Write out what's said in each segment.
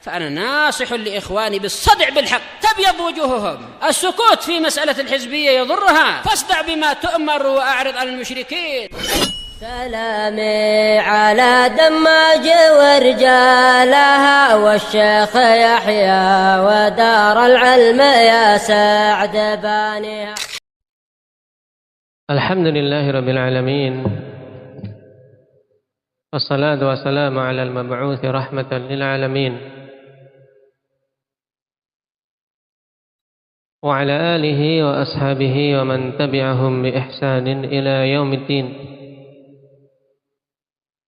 فأنا ناصح لإخواني بالصدع بالحق تبيض وجوههم. السكوت في مسألة الحزبية يضرها، فاصدع بما تؤمر وأعرض عن المشركين. سلامي على دماج ورجالها والشيخ يحيى ودار العلم يا سعد بانيها. الحمد لله رب العالمين، والصلاة والسلام على المبعوث رحمة للعالمين وعلى آله وأصحابه ومن تبعهم بإحسان إلى يوم الدين.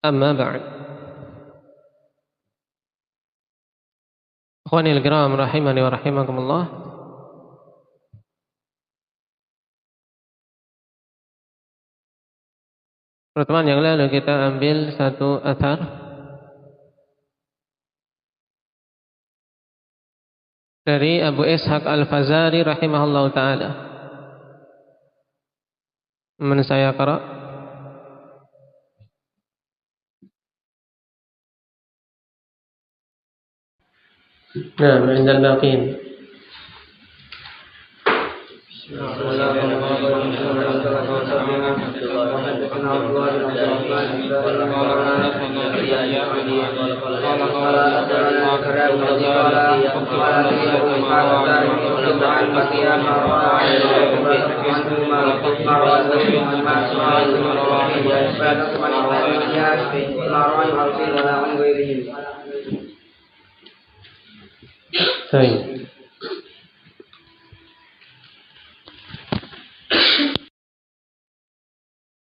أما بعد، أخواني الكرام rahimani wa rahimakumullah. Pertemuan yang lalu kita ambil satu athar dari Abu Ishaq Al-Fazari rahimahullah ta'ala. Man saya qara? Nah, عند الباقين. Baik.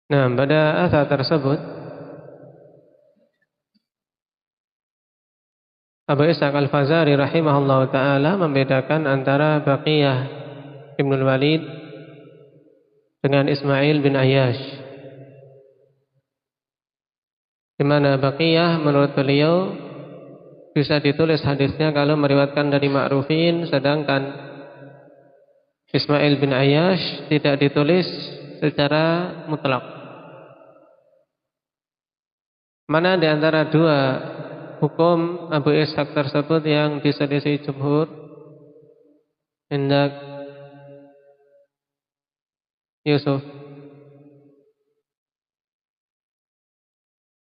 Nah, pada asal tersebut Abu Ishaq Al-Fazari rahimahullah ta'ala membedakan antara Baqiyah Ibnul Walid dengan Ismail bin Ayyash, di mana Baqiyah menurut beliau bisa ditulis hadisnya kalau meriwayatkan dari ma'rufin, sedangkan Ismail bin Ayyash tidak ditulis secara mutlak. Mana di antara dua hukum Abu Ishaq tersebut yang diselisih jumhur? Hendak Yusuf.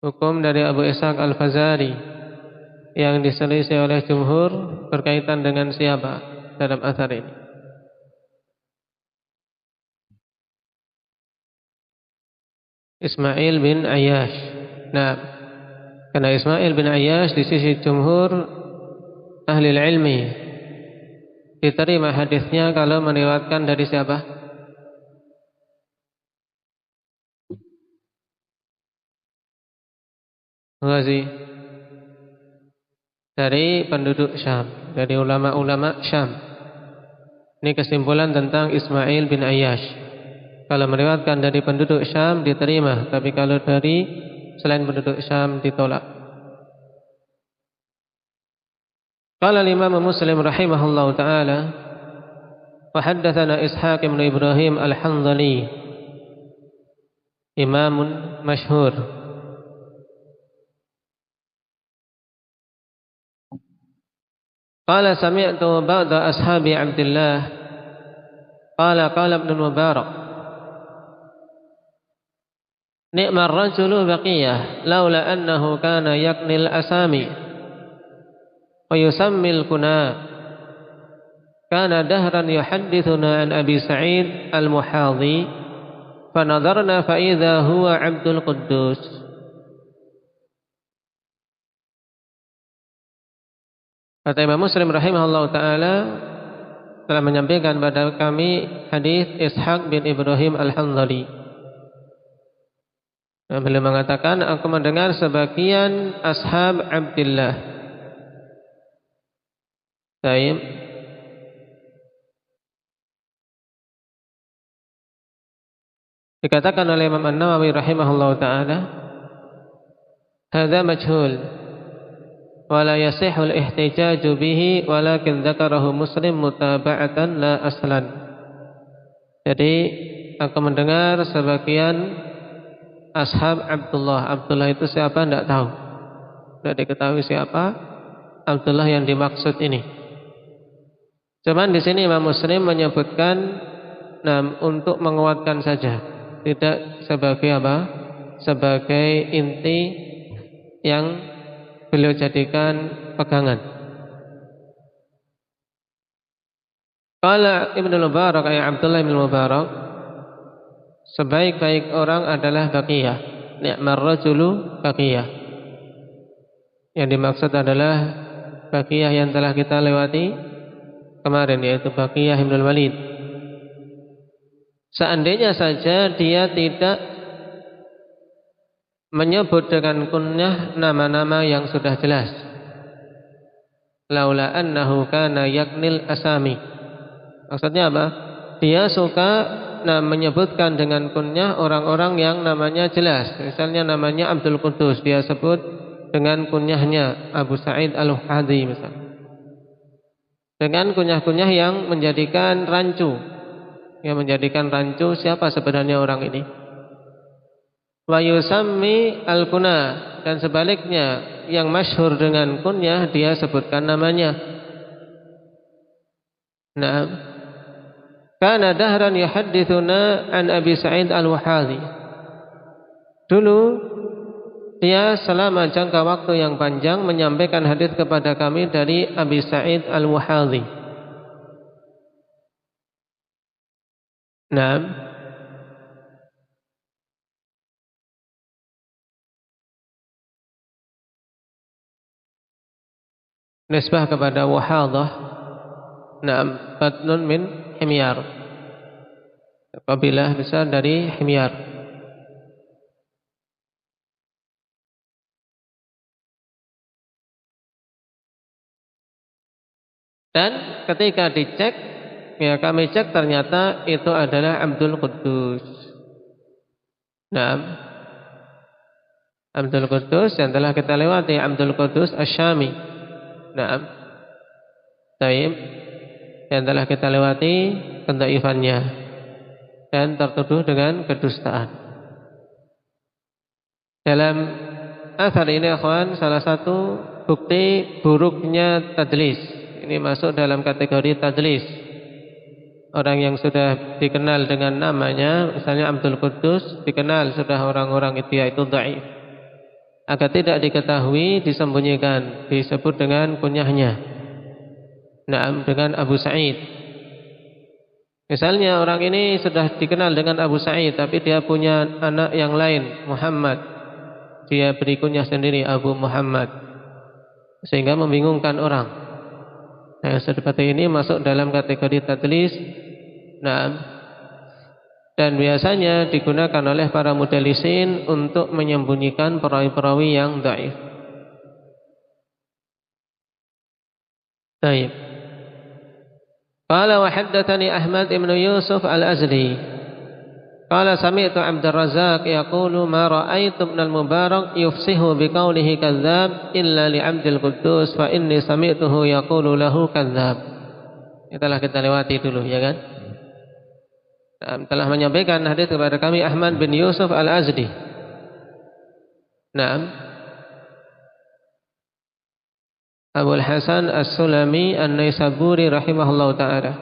Hukum dari Abu Ishaq Al-Fazari yang diselisih oleh jumhur berkaitan dengan siapa dalam athar ini? Ismail bin Ayyash. Nah, karena Ismail bin Ayyash di sisi jumhur ahli ilmi diterima hadisnya kalau meriwayatkan dari siapa? Ghazi. Dari penduduk Syam, dari ulama-ulama Syam. Ini kesimpulan tentang Ismail bin Ayyash. Kalau meriwayatkan dari penduduk Syam diterima, tapi kalau dari selain penduduk Syam ditolak. Qala al-Imam Muslim rahimahullahu ta'ala, wa haddatsana Ishaq bin Ibrahim Al-Hanzali, imamun masyhur. Qala sami'tu ba'da ashabi Abdullah qala Ibn Mubarak ni'mar rajulu Baqiyah laula annahu kana yaknil asami wa yusammil kuna kana dahran yuhaddithuna an Abi Sa'id al-Muhadhi fa nadarna fa idza huwa Abdul Quddus. Kata Imam Muslim rahimahullah ta'ala telah menyampaikan pada kami hadis Ishaq bin Ibrahim Al-Hanzali. Beliau mengatakan, aku mendengar sebagian ashab Abdullah. Baik. Dikatakan oleh Imam An-Nawawi rahimahullah ta'ala, hadza majhul wala yasihul ihtijaju bihi walakin dzakarahu Muslim mutaba'atan la aslan. Jadi aku mendengar sebagian ashab Abdullah. Abdullah itu siapa? Tidak tahu, tidak diketahui siapa. Abdullah yang dimaksud ini. Cuman di sini Imam Muslim menyebutkan untuk menguatkan saja, tidak sebagai apa? Sebagai inti yang beliau jadikan pegangan. Qala Ibnu Mubarak, ayat Abdullah bin Mubarak, sebaik-baik orang adalah baqiyah. Ni'mar rajulu baqiyah. Yang dimaksud adalah baqiyah yang telah kita lewati kemarin, yaitu Baqiyah Ibnul Walid. Seandainya saja dia tidak menyebut dengan kunyah nama-nama yang sudah jelas. Laula annahu kana yaknil asami. Maksudnya apa? Dia suka menyebutkan dengan kunyah orang-orang yang namanya jelas. Misalnya namanya Abdul Qudus, dia sebut dengan kunyahnya Abu Sa'id Al-Wahhadi misalnya. Dengan kunyah-kunyah yang menjadikan rancu. Yang menjadikan rancu siapa sebenarnya orang ini. Wa yusammi al-kuna, dan sebaliknya yang masyhur dengan kunyah dia sebutkan namanya. Nah, kana dahran yuhaddithuna an Abi Sa'id Al-Wahhadi. Dulu dia selama jangka waktu yang panjang menyampaikan hadis kepada kami dari Abi Sa'id Al-Wahhadi. Nah, nisbah kepada Wahadah, nah, batnun min Himyar, kabilah besar dari Himyar. Dan ketika dicek, ya kami cek, ternyata itu adalah Abdul Qudus. Nah, Abdul Qudus yang telah kita lewati, Abdul Qudus Asy-Syami. Nah, taib yang telah kita lewati kedaifannya dan tertuduh dengan kedustaan. Dalam asar ini, akhwan, salah satu bukti buruknya tadlis. Ini masuk dalam kategori tadlis. Orang yang sudah dikenal dengan namanya, misalnya Abdul Qudus, dikenal sudah orang-orang itu dhaif. Agar tidak diketahui, disembunyikan, disebut dengan kunyahnya. Nah, dengan Abu Sa'id. Misalnya orang ini sudah dikenal dengan Abu Sa'id, tapi dia punya anak yang lain, Muhammad. Dia beri kunyah sendiri, Abu Muhammad, sehingga membingungkan orang. Nah, seperti ini masuk dalam kategori tadlis. Nah, dan biasanya digunakan oleh para mudallisin untuk menyembunyikan perawi-perawi yang dhaif. Baik. Qala wa haddatsani Ahmad ibn Yusuf Al-Azdi. Qala sami'tu Abdur Razzaq yaqulu ma ra'aitu ibn al-Mubarak yufsihu biqaulihi kadzdzab illa li Abdul Quddus fa inni sami'tuhu yaqulu lahu kadzdzab. Itulah kita lewati dulu, ya kan? Telah menyampaikan hadis kepada kami Ahmad bin Yusuf Al-Azdi. Naam. Abul Hasan As-Sulami An-Naisaburi rahimahullahu taala.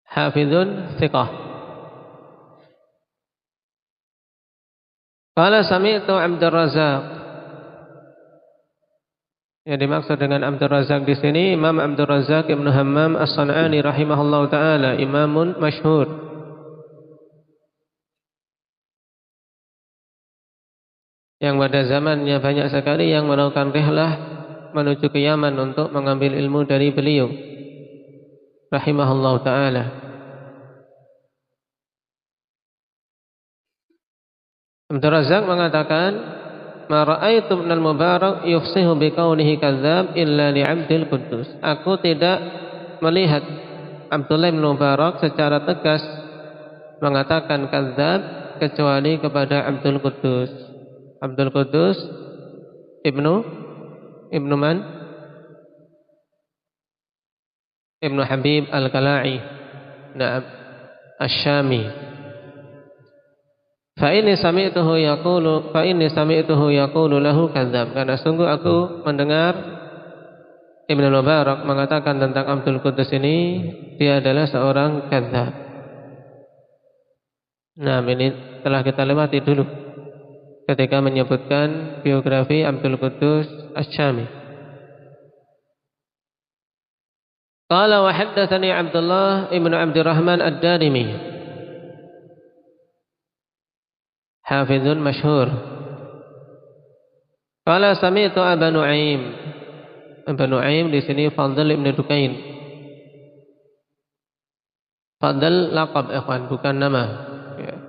Hafizun thiqah. Qala sami'tu Abdur Razzaq. Yang dimaksud dengan Abdur Razzaq di sini Imam Abdur Razzaq Ibnu Hammam As-San'ani rahimahullahu taala, imamun masyhur. Yang pada zamannya banyak sekali yang melakukan rihlah menuju ke Yaman untuk mengambil ilmu dari beliau rahimahullahu taala. Abdur Razzaq mengatakan, "Ma ra'aitu ibn al-Mubarak yufsihu biqaulihi kadzdzab illa li 'Abdil Quddus." Aku tidak melihat Abdullah bin Mubarak secara tegas mengatakan kadzdzab kecuali kepada Abdul Quddus. Abdul Quddus Ibnu man? Ibnu Habib Al-Kala'i, Na'am, Asy-Syami. Fa inni sami'tuhu yaqulu lahu kadzdzab. Karena sungguh aku mendengar Ibnu Mubarak mengatakan tentang Abdul Quddus ini, dia adalah seorang kadzdzab. Nah, ini telah kita lewati dulu ketika menyebutkan biografi Abdul Quddus Asy-Syami. Qala wa haddatsani Abdullah ibnu Abdurrahman Ad-Darimi, hafizun masyhur. Qala sami'tu Aba Nu'aim. Aba Nu'aim di sini Fadl ibnu Dukain. Fadl laqab ikhwan, bukan nama.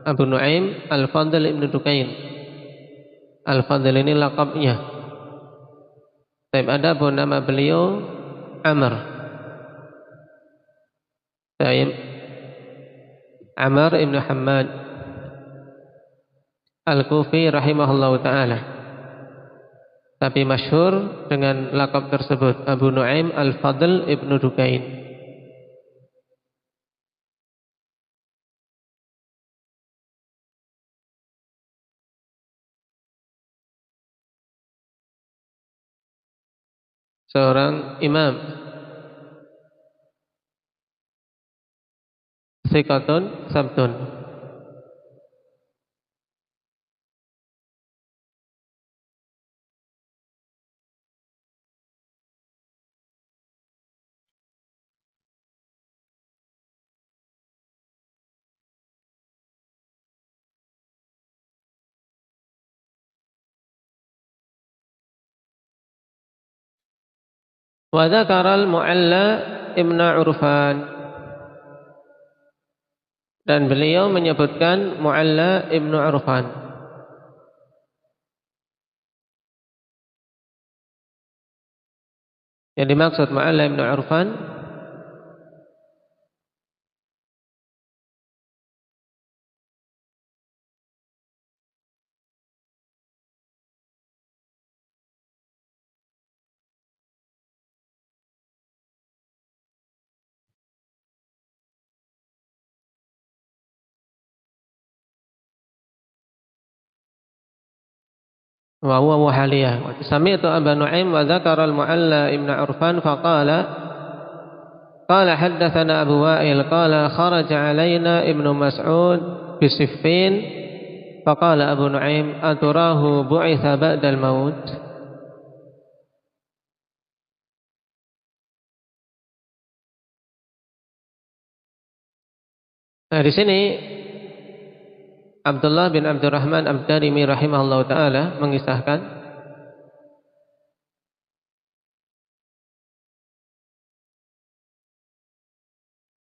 Abu Nu'aim Al-Fadl ibnu Dukain. Al-Fadl ini laqabnya. Tapi ada pun nama beliau Amr. Amr ibn Hammad Al-Kufi rahimahullahu ta'ala, tapi masyhur dengan lakab tersebut, Abu Nu'aim Al-Fadl ibn Dukain. Seorang imam, thiqatun sabtun. Wa dzakara al-Mu'alla ibn Urfan, dan beliau menyebutkan Mu'alla ibn Urfan. Yang dimaksud Mu'alla ibn Urfan wa huwa muhaliyah. Sami'tu Aba Nu'aim wa dzakara al-Mu'alla ibn Urfan faqala qala haddatsana Abu Wa'il qala kharaja alaina Ibnu Mas'ud bi Siffin faqala Abu Nu'aim aturahu bu'itsa ba'dal maut. Nah, di sini Abdullah bin Abdurrahman Ad-Darimi rahimahullah ta'ala mengisahkan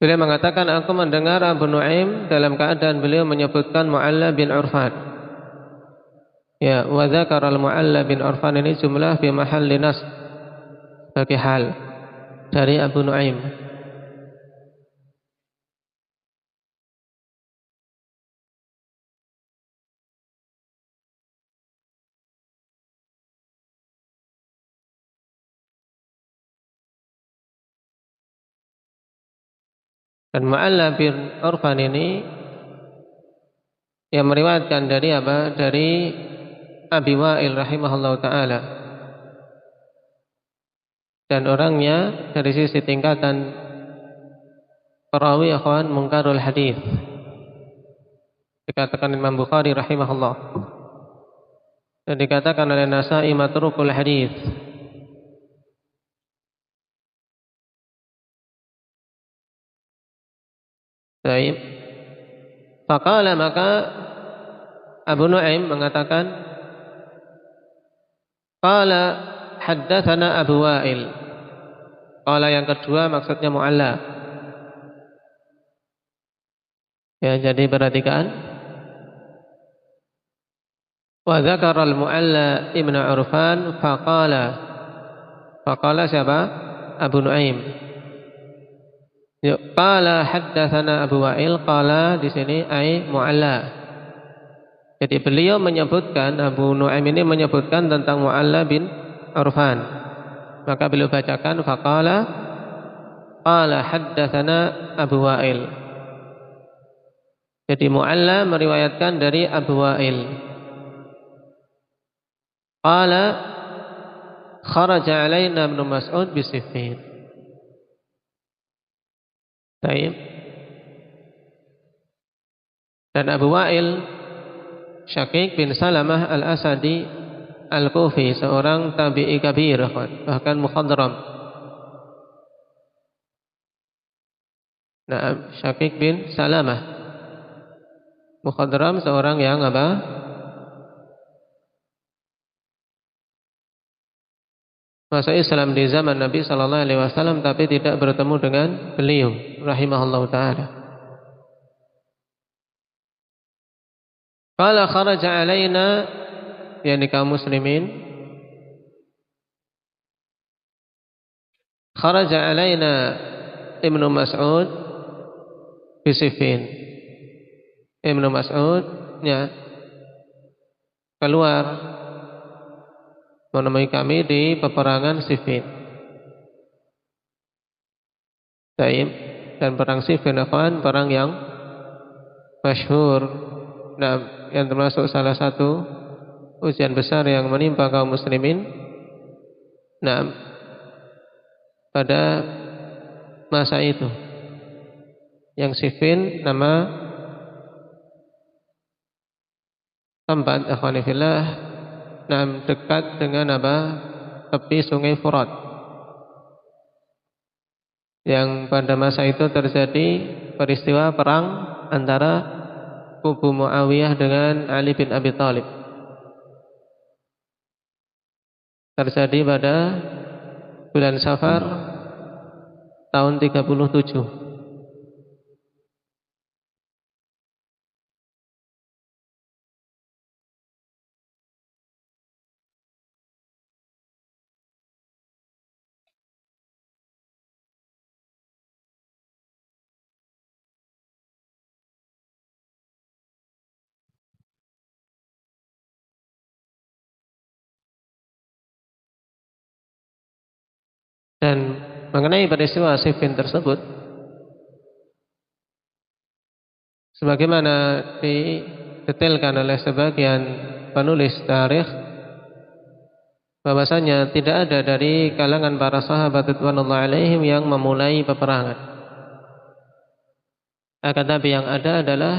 beliau mengatakan, aku mendengar Abu Nu'aim dalam keadaan beliau menyebutkan Mu'alla bin Urfan. Ya, wa dzakara al-Mu'alla bin Urfan ini jumlah fi mahalli nasb, bagi hal dari Abu Nu'aim. Dan Mu'alla bin Urfan ini yang meriwayatkan dari apa? Dari Abi Wa'il rahimahullah ta'ala. Dan orangnya dari sisi tingkatan perawi akhwan mungkarul hadis. Dikatakan Imam Bukhari rahimahullah. Dan dikatakan oleh Nasa'i matrukul hadis. Baik. Faqala, maka Abu Nu'aim mengatakan, qala haddatsana Abu Wa'il. Qala yang kedua maksudnya Mu'alla. Ya, jadi perhatikan. Wa dzakara al-Mu'alla ibn Urfan faqala. Faqala siapa? Abu Nu'aim. Qala haddatsana Abu Wa'il, qala di sini ai Mu'alla. Jadi beliau menyebutkan, Abu Nu'aim ini menyebutkan tentang Mu'alla bin Urfan. Maka beliau bacakan faqala qala haddatsana Abu Wa'il. Jadi Mu'alla meriwayatkan dari Abu Wa'il. Qala kharaja alaina Ibnu Mas'ud bi Siffin. Baik. Dan Abu Wa'il Syaqiq bin Salamah Al-Asadi Al-Kufi, seorang tabi'i kabir, bahkan mukhadram. Nah, Syaqiq bin Salamah mukhadram, seorang yang apa? Masuk Islam di zaman Nabi sallallahu alaihi wasallam tapi tidak bertemu dengan beliau rahimahullahu taala. Qala kharaja alaina, yakni kaum muslimin, kharaja alaina Ibnu Mas'ud bi Siffin. Ibnu Mas'ud keluar menemui kami di peperangan Siffin. Dan perang Siffin perang yang masyhur, yang termasuk salah satu ujian besar yang menimpa kaum muslimin pada masa itu. Yang Siffin nama tempat akhwani fillah, dekat dengan tepi sungai Furat, yang pada masa itu terjadi peristiwa perang antara kubu Muawiyah dengan Ali bin Abi Thalib. Terjadi pada bulan Safar tahun 37. Dan mengenai peristiwa Siffin tersebut, sebagaimana didetailkan oleh sebagian penulis tarikh, bahwasanya tidak ada dari kalangan para sahabat radhiyallahu alaihim yang memulai peperangan. Akan tapi yang ada adalah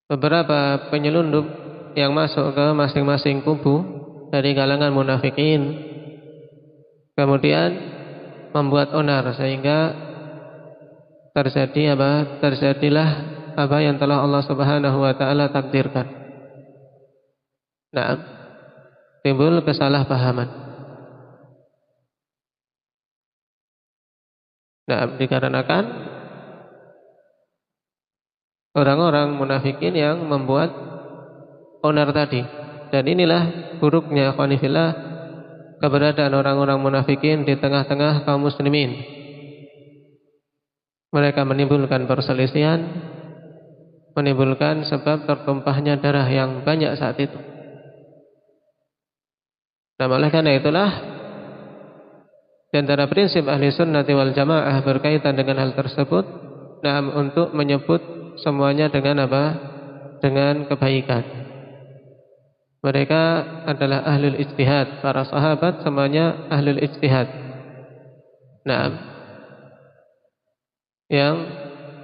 beberapa penyelundup yang masuk ke masing-masing kubu dari kalangan munafikin, kemudian membuat onar sehingga terjadilah apa yang telah Allah Subhanahu wa taala takdirkan. Timbul kesalahpahaman. Dikarenakan orang-orang munafikin yang membuat onar tadi. Dan inilah buruknya akhwani fillah keberadaan orang-orang munafikin di tengah-tengah kaum muslimin. Mereka menimbulkan perselisihan, menimbulkan sebab tertumpahnya darah yang banyak saat itu. Oleh karena itulah, di antara prinsip ahli sunnati wal jamaah berkaitan dengan hal tersebut, untuk menyebut semuanya dengan apa? Dengan kebaikan. Mereka adalah ahlul ijtihad. Para sahabat semuanya ahlul ijtihad. Yang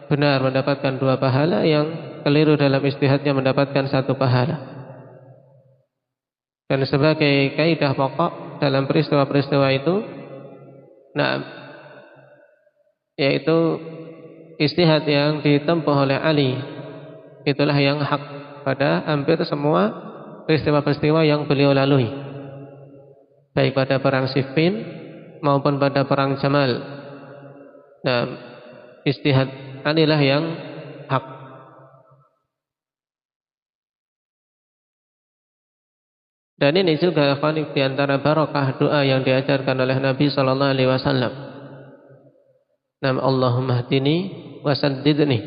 benar mendapatkan 2 pahala, yang keliru dalam ijtihadnya mendapatkan 1 pahala. Dan sebagai kaidah pokok dalam peristiwa-peristiwa itu, yaitu ijtihad yang ditempuh oleh Ali, itulah yang hak pada hampir semua peristiwa-peristiwa yang beliau lalui, baik pada perang Siffin maupun pada perang Jamal. Ijtihad inilah yang hak. Dan ini juga di antara barokah doa yang diajarkan oleh Nabi sallallahu alaihi wasallam. Allahumma hdini wa saddidni.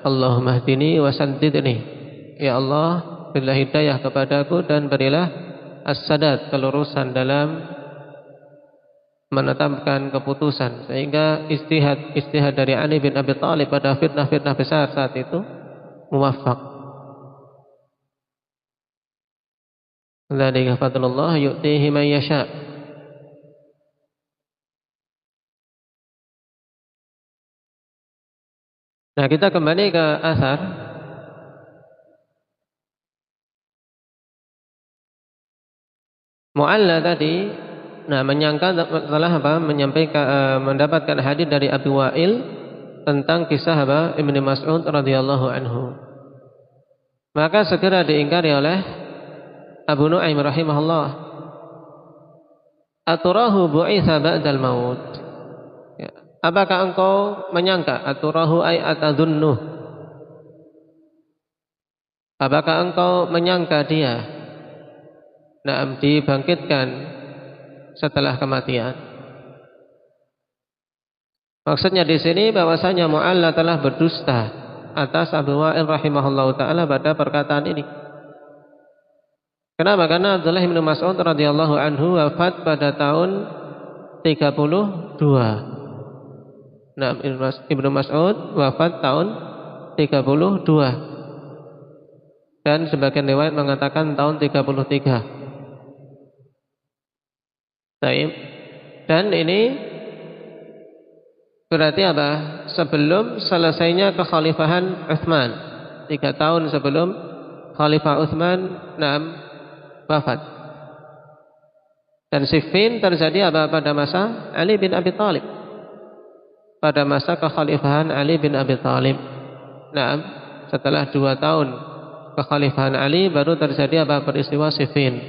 Allahumma hdini wa saddidni. Ya Allah, berilah hidayah kepadaku dan berilah as-sadad, kelurusan dalam menetapkan keputusan, sehingga istihad dari Ali bin Abi Thalib pada fitnah-fitnah besar saat itu muwaffaq. Dzalika fadlullah yu'tihi man yasha. Nah, kita kembali ke asar. Mu'alla tadi, menyangka telah menyampaikan mendapatkan hadis dari Abu Wa'il tentang kisah Ibnu Mas'ud radhiyallahu anhu. Maka segera diingkari oleh Abu Nu'aim rahimahullah. Aturahu bu'itsa ba'dal maut. Ya. Apakah engkau menyangka? Aturahu ay atadunnu. Apakah engkau menyangka dia dibangkitkan setelah kematian? Maksudnya di sini bahwasanya Mu'alla telah berdusta atas Abu Wa'il rahimahullahu taala pada perkataan ini. Kenapa? Karena Abdullah bin Mas'ud radhiyallahu anhu wafat pada tahun 32. Nah, Ibnu Mas'ud wafat tahun 32. Dan sebagian riwayat mengatakan tahun 33. Baik. Dan ini berarti apa? Sebelum selesainya kekhalifahan Utsman. 3 tahun sebelum Khalifah Utsman wafat. Dan Siffin terjadi apa pada masa Ali bin Abi Thalib. Pada masa kekhalifahan Ali bin Abi Thalib. Setelah 2 tahun kekhalifahan Ali baru terjadi apa? Peristiwa Siffin.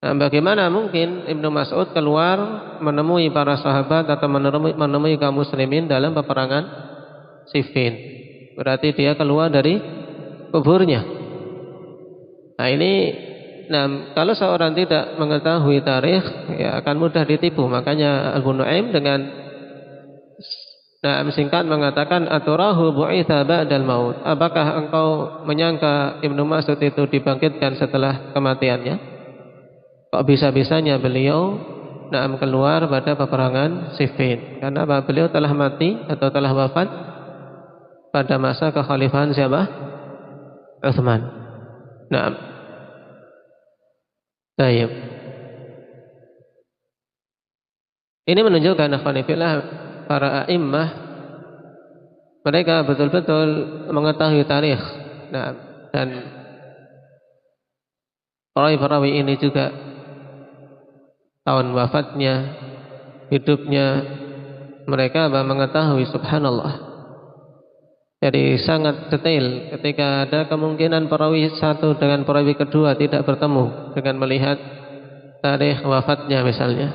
Bagaimana mungkin Ibnu Mas'ud keluar menemui para sahabat atau menemui kaum muslimin dalam peperangan Siffin? Berarti dia keluar dari kuburnya. Nah ini, kalau seorang tidak mengetahui tarikh, ya akan mudah ditipu. Makanya Abu Nu'aim dengan singkat mengatakan aturahu bu'itsa ba'dal maut. Apakah engkau menyangka Ibnu Mas'ud itu dibangkitkan setelah kematiannya? Kok bisa-bisanya beliau keluar pada peperangan Siffin? Karena beliau telah mati atau telah wafat pada masa kekhalifahan siapa? Utsman. Baik. Ini menunjukkan akhwanifillah para a'immah mereka betul-betul mengetahui tarikh. Dan perawi-perawi ini juga tahun wafatnya, hidupnya mereka mengetahui, subhanallah. Jadi sangat detail ketika ada kemungkinan perawi satu dengan perawi kedua tidak bertemu dengan melihat tarikh wafatnya misalnya.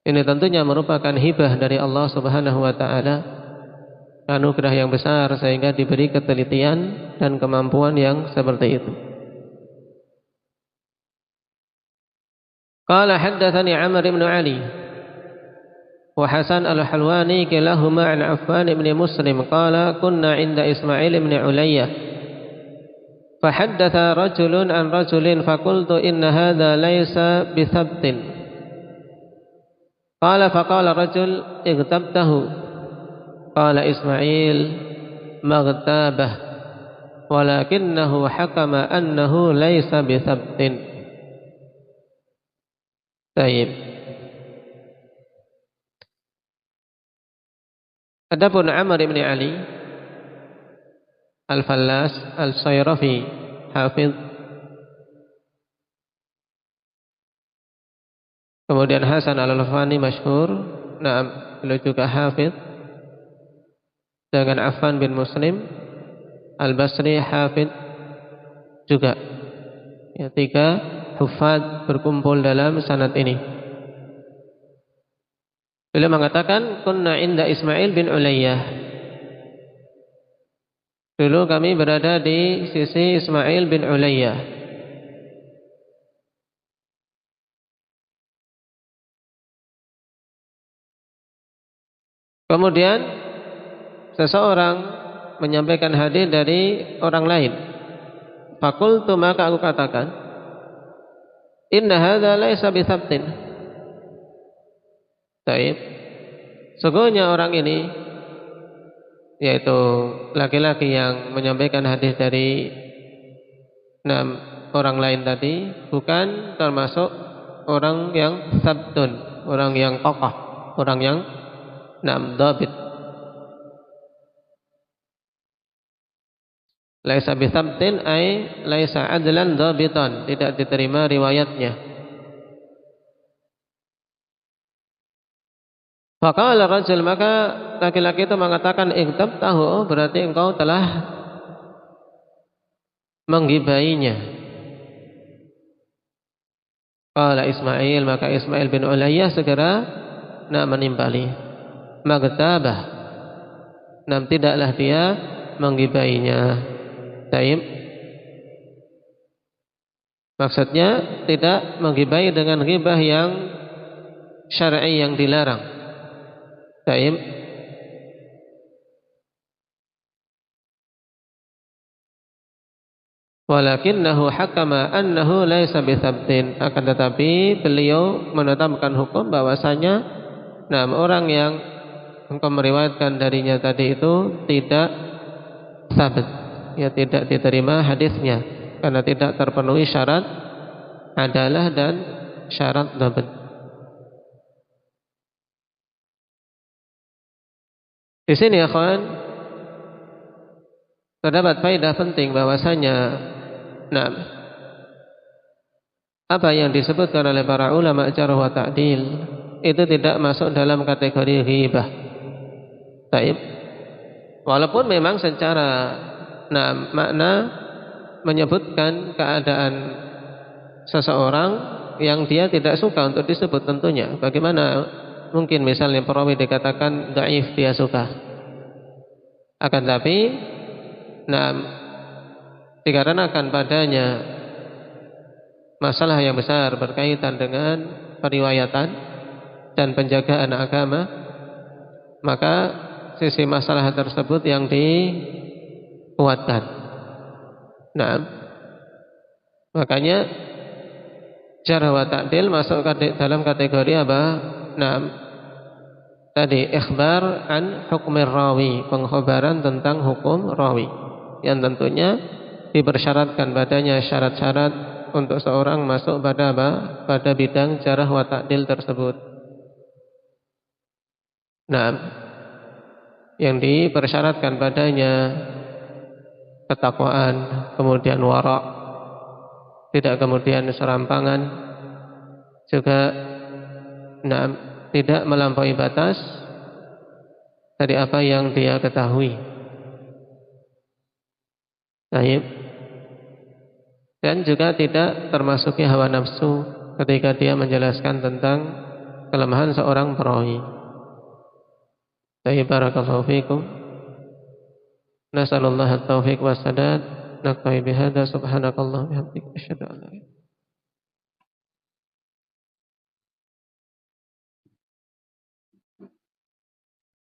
Ini tentunya merupakan hibah dari Allah Subhanahu wa taala, anugerah yang besar sehingga diberi ketelitian dan kemampuan yang seperti itu. Qala haddatsani Amr bin Ali وحسن الحلواني كلاهما عن عفان بن مسلم قال كنا عند إسماعيل بن علية فحدث رجل عن رجل فقلت إن هذا ليس بثبت قال فقال رجل اغتبته قال إسماعيل ما اغتابه ولكنه حكم أنه ليس بثبت. طيب. Adapun Amr bin Ali Al-Fallas Al-Sayrafi Hafidh, kemudian Hasan Al-Alfani masyhur, beliau juga Hafidh, dengan Affan bin Muslim Al-Basri Hafidh juga. 3 hufad berkumpul dalam sanad ini. Beliau mengatakan kunna inda Ismail bin Ulayyah. Dulu kami berada di sisi Ismail bin Ulayyah. Kemudian seseorang menyampaikan hadis dari orang lain. Fakultu, maka aku katakan, inna hadza laisa bithabtin. Baik. Sesungguhnya orang ini, yaitu laki-laki yang menyampaikan hadis dari orang lain tadi, bukan termasuk orang yang sabtun, orang yang kokoh, orang yang dhabit. Laisa bisabtin ay laisa adlan dhabitan, tidak diterima riwayatnya. Faqala rajul, maka laki-laki itu mengatakan igtabtahu, berarti engkau telah menggibainya. Qala Ismail, maka Ismail bin Ulayyah segera menimpali. Magtabah, tidaklah dia menggibainya. Taib. Maksudnya tidak menggibai dengan ghibah yang syar'i yang dilarang. Taib. Walakinnahu hakama annahu laisa bisabtin, akan tetapi beliau menetapkan hukum bahwasanya orang yang engkau meriwayatkan darinya tadi itu tidak sabit, ya tidak diterima hadisnya karena tidak terpenuhi syarat adalah dan syarat dhabt. Di sini ya kawan, terdapat faedah penting bahwasanya apa yang disebutkan oleh para ulama jarh wa ta'dil itu tidak masuk dalam kategori ghibah. Taib. Walaupun memang secara makna menyebutkan keadaan seseorang yang dia tidak suka untuk disebut tentunya. Bagaimana mungkin misalnya perawi dikatakan dhaif dia suka. Akan tapi dikarenakan padanya masalah yang besar berkaitan dengan periwayatan dan penjagaan agama, maka sisi masalah tersebut yang dikuatkan. Makanya jarh wa ta'dil masuk dalam kategori apa? Tadi ikhbar an hukmir rawi, pengkhabaran tentang hukum rawi, yang tentunya dipersyaratkan padanya syarat-syarat untuk seorang masuk pada apa? Pada bidang jarh wa ta'dil tersebut. Yang dipersyaratkan padanya ketakwaan, kemudian wara', tidak kemudian serampangan, juga tidak melampaui batas dari apa yang dia ketahui. Baik. Dan juga tidak termasuki hawa nafsu ketika dia menjelaskan tentang kelemahan seorang perawi. Baik, barakallahu fikum. Nasallallahu at-taufiq was sadad. Naktafi bihadza, subhanakallah bihamdika, asyhadu an la ilaha illa anta